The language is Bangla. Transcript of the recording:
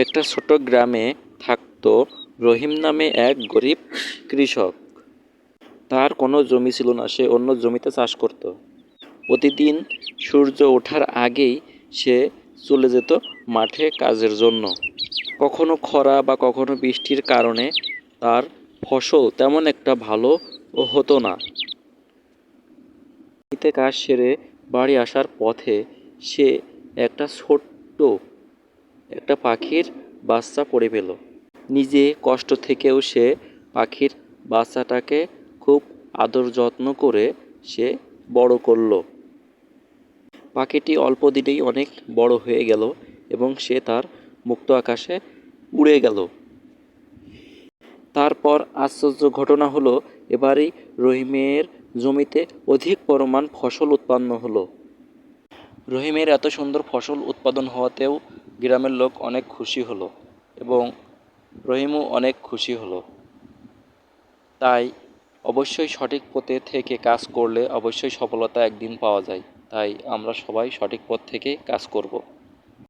একটা ছোট গ্রামে থাকতো রহিম নামে এক গরিব কৃষক। তার কোনো জমি ছিল না, সে অন্য জমিতে চাষ করত। প্রতিদিন সূর্য ওঠার আগেই সে চলে যেত মাঠে কাজের জন্য। কখনো খরা বা কখনো বৃষ্টির কারণে তার ফসল তেমন একটা ভালো হতো না। জমিতে কাজ সেরে বাড়ি আসার পথে সে ছোট্ট একটা পাখির বাচ্চা পড়ে পেল। নিজে কষ্ট থেকেও সে পাখির বাচ্চাটাকে খুব আদর যত্ন করে সে বড় করল। পাখিটি অল্প দিনেই অনেক বড় হয়ে গেল এবং সে তার মুক্ত আকাশে উড়ে গেল। তারপর আশ্চর্য ঘটনা হলো, এবারই রহিমের জমিতে অধিক পরিমাণ ফসল উৎপন্ন হলো। রহিমের এত সুন্দর ফসল উৎপাদন হওয়াতেও গ্রামের লোক অনেক খুশি হলো এবং রহিমও অনেক খুশি হলো। তাই অবশ্যই সঠিক পথে থেকে কাজ করলে অবশ্যই সফলতা একদিন পাওয়া যায়। তাই আমরা সবাই সঠিক পথ থেকে কাজ করব।